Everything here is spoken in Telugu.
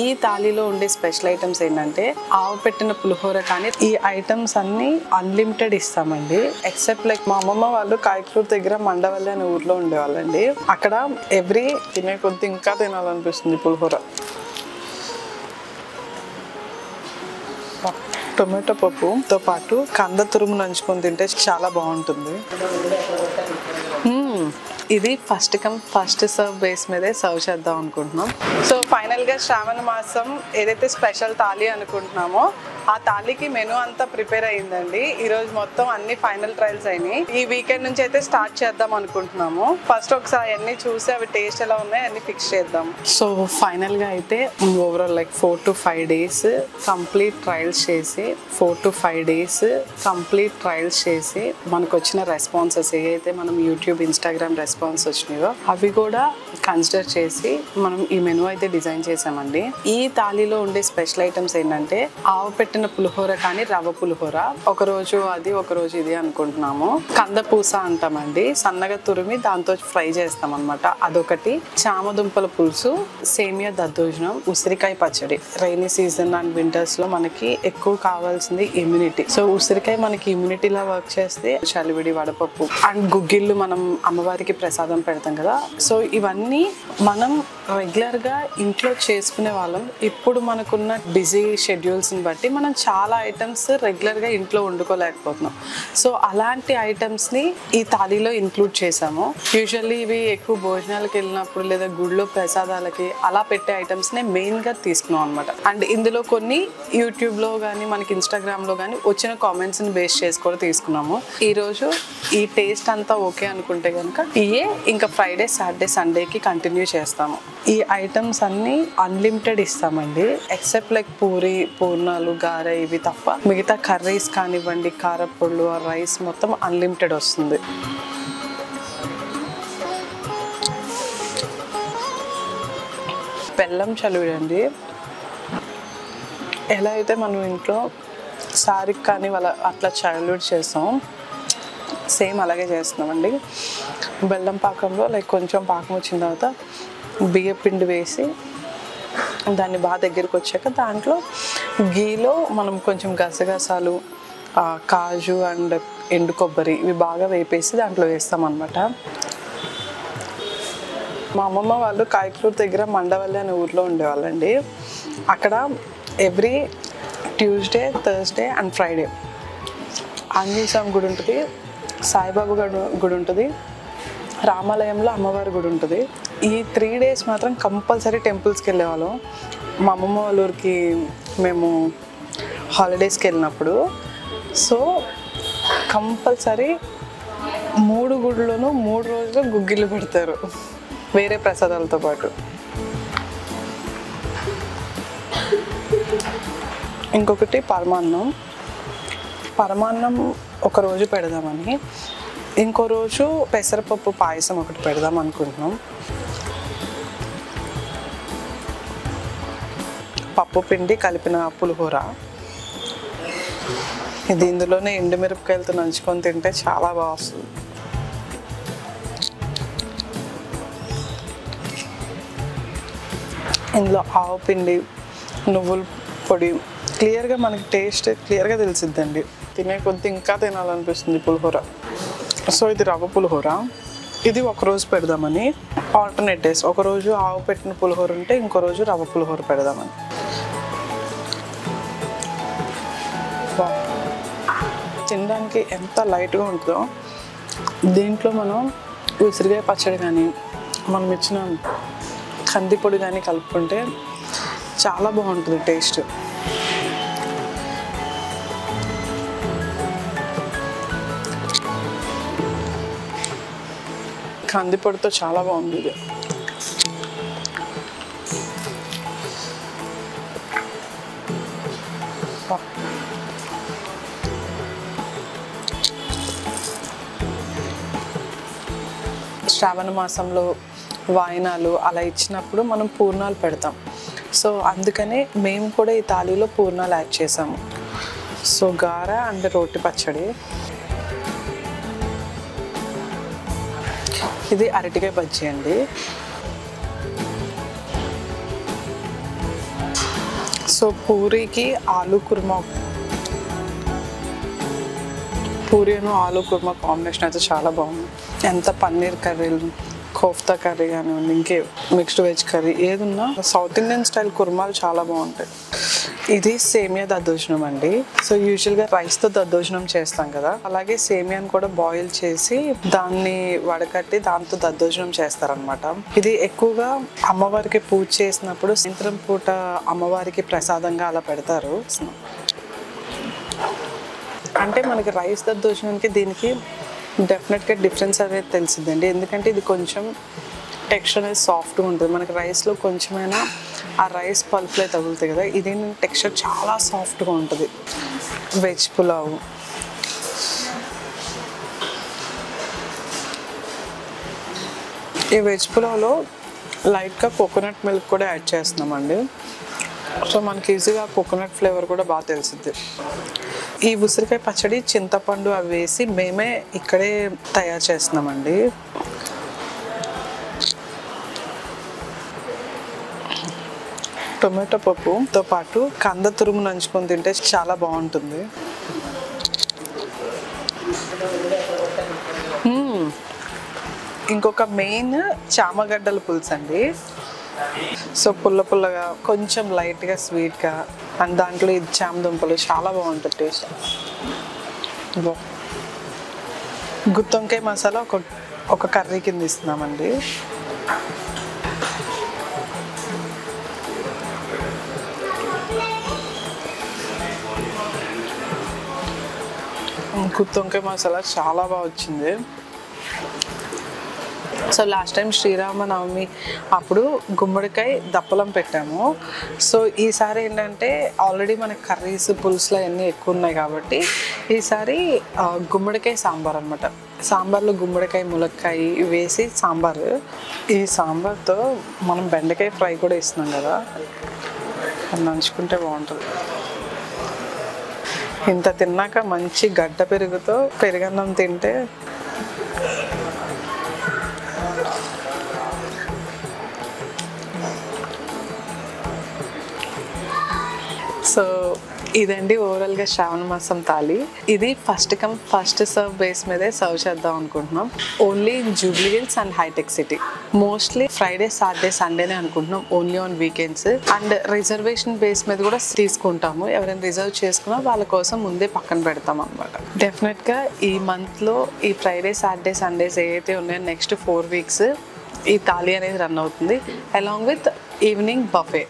ఈ థాలీలో ఉండే స్పెషల్ ఐటమ్స్ ఏంటంటే ఆవు పెట్టిన పులిహోర కానీ ఈ ఐటమ్స్ అన్ని అన్లిమిటెడ్ ఇస్తామండి. ఎక్సెప్ట్ లైక్ మా అమ్మమ్మ వాళ్ళు కాయకూరు దగ్గర మండవల్లి అనే ఊర్లో ఉండేవాళ్ళండి. అక్కడ ఎవ్రీ తినే కొద్ది ఇంకా తినాలనిపిస్తుంది పులిహోర. టొమాటో పప్పుతో పాటు కంద తురుము నంచుకొని తింటే చాలా బాగుంటుంది. ఇది first come first serve base మీదే సర్వ్ చేద్దాం అనుకుంటున్నాం. సో ఫైనల్గా శ్రావణ మాసం ఏదైతే స్పెషల్ థాలీ అనుకుంటున్నామో ఆ థాలీకి మెనూ అంతా ప్రిపేర్ అయ్యిందండి. ఈరోజు మొత్తం అన్ని ఫైనల్ ట్రయల్స్ అయినాయి. ఈ వీకెండ్ నుంచి అయితే స్టార్ట్ చేద్దాం అనుకుంటున్నాము. ఫస్ట్ ఒకసారి అన్ని చూసి అవి టేస్ట్ ఎలా ఉన్నాయి అన్ని ఫిక్స్ చేద్దాం. సో ఫైనల్గా అయితే overall like 4 to 5 days complete trials చేసి 4 to 5 days కంప్లీట్ ట్రయల్స్ చేసి మనకు వచ్చిన రెస్పాన్సెస్ ఏవైతే మనం యూట్యూబ్ ఇన్స్టాగ్రామ్ రెస్పాన్స్ వచ్చినాయో అవి కూడా కన్సిడర్ చేసి మనం ఈ మెనూ అయితే డిజైన్ చేసామండి. ఈ థాలీలో ఉండే స్పెషల్ ఐటమ్స్ ఏంటంటే ఆవు పెట్టిన పులిహోర కానీ రవ్వ పులిహోర, ఒకరోజు అది ఒకరోజు ఇది అనుకుంటున్నాము. కంద పూస అంటామండి, సన్నగా తురిమి దాంతో ఫ్రై చేస్తాం అనమాట, అదొకటి. చామదుంపల పులుసు, సేమియా దద్దోజనం, ఉసిరికాయ పచ్చడి. రైనీ సీజన్ అండ్ వింటర్స్ లో మనకి ఎక్కువ కావాల్సింది ఇమ్యూనిటీ. సో ఉసిరికాయ మనకి ఇమ్యూనిటీలా వర్క్ చేస్తే చలివిడి, వడపప్పు అండ్ గుగ్గిళ్ళు మనం అమ్మవారికి ప్రసాదం పెడతాం కదా. సో ఇవన్నీ మనం రెగ్యులర్ గా ఇంట్లో చేసుకునే వాళ్ళం. ఇప్పుడు మనకున్న బిజీ షెడ్యూల్స్ ని బట్టి మనం చాలా ఐటమ్స్ రెగ్యులర్ గా ఇంట్లో వండుకోలేకపోతున్నాం. సో అలాంటి ఐటమ్స్ ని ఈ థాలీలో ఇంక్లూడ్ చేసాము. యూజువల్లీ ఇవి ఎక్కువ భోజనాలకు వెళ్ళినప్పుడు లేదా గుడిలో ప్రసాదాలకి అలా పెట్టే ఐటమ్స్ నే మెయిన్ గా తీసుకున్నాం అనమాట. అండ్ ఇందులో కొన్ని యూట్యూబ్ లో కానీ మనకి ఇన్స్టాగ్రామ్ లో కానీ వచ్చిన కామెంట్స్ ని బేస్ చేసి కూడా తీసుకున్నాము. ఈ రోజు ఈ టేస్ట్ అంతా ఓకే అనుకుంటే కనుక ఇయే ఇంకా ఫ్రైడే, సాటర్డే, సండేకి కంటిన్యూ చేస్తాము. ఈ ఐటమ్స్ అన్ని అన్లిమిటెడ్ ఇస్తామండి. ఎక్సెప్ట్ లైక్ పూరి, పూర్ణాలు, గారె ఇవి తప్ప మిగతా కర్రీస్ కానివ్వండి, కారపొళ్ళు, రైస్ మొత్తం అన్లిమిటెడ్ వస్తుంది. బెల్లం చలివిడండి. ఎలా అయితే మనం ఇంట్లో సారికి కానీ వాళ్ళ అట్లా చలివిడి చేస్తాం సేమ్ అలాగే చేస్తున్నామండి. బెల్లం పాకంలో లైక్ కొంచెం పాకం వచ్చిన తర్వాత బియ్య పిండి వేసి దాన్ని బాగా దగ్గరికి వచ్చాక దాంట్లో గీలో మనం కొంచెం గసగసాలు, కాజు అండ్ ఎండు కొబ్బరి ఇవి బాగా వేపేసి దాంట్లో వేస్తామన్నమాట. మా అమ్మమ్మ వాళ్ళు కాయకూరు దగ్గర మండవల్లి అనే ఊర్లో ఉండేవాళ్ళండి. అక్కడ every Tuesday, Thursday and Friday Anjaneya Swamy గుడి ఉంటుంది, సాయిబాబా గుడి ఉంటుంది, రామాలయంలో అమ్మవారి గుడి ఉంటుంది. ఈ 3 days మాత్రం కంపల్సరీ టెంపుల్స్కి వెళ్ళేవాళ్ళం. మా అమ్మమ్మ వాళ్ళ ఊరికి మేము హాలిడేస్కి వెళ్ళినప్పుడు. సో కంపల్సరీ 3 గుడిలోనూ 3 రోజులు గుగ్గిళ్ళు పెడతారు వేరే ప్రసాదాలతో పాటు. ఇంకొకటి పరమాన్నం. పరమాన్నం ఒకరోజు పెడదామని, ఇంకో రోజు పెసరపప్పు పాయసం ఒకటి పెడదాం అనుకుంటున్నాం. పప్పు పిండి కలిపిన పులిహోర. ఇది ఇందులోనే ఎండుమిరపకాయలతో నంచుకొని తింటే చాలా బాగా వస్తుంది. ఇందులో ఆవు పిండి, నువ్వుల పొడి, క్లియర్గా మనకి టేస్ట్ క్లియర్గా తెలిసిద్దండి. తినే కొద్ది ఇంకా తినాలనిపిస్తుంది పులిహోర. సో ఇది రవ్వ పులిహోర. ఇది ఒకరోజు పెడదామని, ఆల్టర్నేట్ డేస్ ఒకరోజు ఆవు పెట్టిన పులిహోర ఉంటే ఇంకో రోజు రవ్వ పులిహోర పెడదామని. తినడానికి ఎంత లైట్గా ఉంటుందో. దీంట్లో మనం ఉసిరికాయ పచ్చడి కానీ మనం ఇచ్చిన కందిపొడి కానీ కలుపుకుంటే చాలా బాగుంటుంది టేస్ట్. కందిపొడితో చాలా బాగుంది ఇది. శ్రావణ మాసంలో వాయినాలు అలా ఇచ్చినప్పుడు మనం పూర్ణాలు పెడతాం. సో అందుకనే మేము కూడా ఈ థాలీలో పూర్ణాలు యాడ్ చేసాము. సో గార అండ్ రోటి పచ్చడి. ఇది అరటికాయ బజ్జీ అండి. సో పూరీకి ఆలు కుర్మా, పూరీను ఆలు కుర్మా కాంబినేషన్ అయితే చాలా బాగుంది. ఎంత పన్నీర్ కర్రీలు, కోఫ్తా కర్రీ కానివ్వండి, ఇంకే మిక్స్డ్ వెజ్ కర్రీ ఏదున్నా సౌత్ ఇండియన్ స్టైల్ కుర్మాలు చాలా బాగుంటాయి. ఇది సేమియా దద్దోజనం అండి. సో యూజువల్గా రైస్తో దద్దోజనం చేస్తాం కదా, అలాగే సేమియాని కూడా బాయిల్ చేసి దాన్ని వడకట్టి దాంతో దద్దోజనం చేస్తారనమాట. ఇది ఎక్కువగా అమ్మవారికి పూజ చేసినప్పుడు సాయంత్రం పూట అమ్మవారికి ప్రసాదంగా అలా పెడతారు. అంటే మనకి రైస్ దద్దోజనానికి దీనికి డెఫినెట్గా డిఫరెన్స్ అనేది తెలిసిందండి. ఎందుకంటే ఇది కొంచెం టెక్స్చర్ అనేది సాఫ్ట్గా ఉంటుంది. మనకి రైస్లో కొంచెమైనా ఆ రైస్ పల్పులే తగులుతాయి కదా, ఇది టెక్స్చర్ చాలా సాఫ్ట్గా ఉంటుంది. వెజ్ పులావ్, ఈ వెజ్ పులావ్లో లైట్గా కోకోనట్ మిల్క్ కూడా యాడ్ చేస్తున్నామండి. సో మనకి ఈజీగా కోకోనట్ ఫ్లేవర్ కూడా బాగా తెలిసింది. ఈ ఉసిరికాయ పచ్చడి చింతపండు అవి వేసి మేమే ఇక్కడే తయారు చేస్తున్నామండి. టొమాటో పప్పుతో పాటు కంద తురుము నంచుకొని తింటే చాలా బాగుంటుంది. ఇంకొక మెయిన్ చామగడ్డల పులుసు అండి. సో పుల్ల పుల్లగా కొంచెం లైట్గా స్వీట్గా, అండ్ దాంట్లో ఇది చామ దుంపలు చాలా బాగుంటుంది టేస్ట్. గుత్తొంకాయ మసాలా ఒక కర్రీ కింద ఇస్తున్నామండి. గుత్తొంకాయ మసాలా చాలా బాగా వచ్చింది. సో లాస్ట్ టైం శ్రీరామనవమి అప్పుడు గుమ్మడికాయ దప్పలం పెట్టాము. సో ఈసారి ఏంటంటే ఆల్రెడీ మనకి కర్రీస్ పులుసులు అవన్నీ ఎక్కువ ఉన్నాయి కాబట్టి ఈసారి గుమ్మడికాయ సాంబార్ అనమాట. సాంబార్లో గుమ్మడికాయ ములక్కాయ వేసి సాంబారు. ఈ సాంబార్తో మనం బెండకాయ ఫ్రై కూడా ఇస్తున్నాం కదా, అది నంచుకుంటే బాగుంటుంది. ఇంత తిన్నాక మంచి గడ్డ పెరుగుతో పెరుగన్నం తింటే సో ఇదండి ఓవరాల్గా శ్రావణ మాసం థాలి. ఇది first come first serve base మీదే సర్వ్ చేద్దాం అనుకుంటున్నాం. Only in Jubilee Hills and Hitech City. Mostly Friday, Saturday, సండేనే అనుకుంటున్నాం, only on weekends. And reservation base మీద కూడా తీసుకుంటాము. ఎవరైనా రిజర్వ్ చేసుకున్నా వాళ్ళ కోసం ముందే పక్కన పెడతాం అనమాట. డెఫినెట్గా ఈ మంత్లో ఈ ఫ్రైడే, సాటర్డే, సండేస్ ఏవైతే ఉన్నాయో నెక్స్ట్ 4 weeks ఈ థాలి అనేది రన్ అవుతుంది, అలాంగ్ విత్ ఈవినింగ్ బఫే.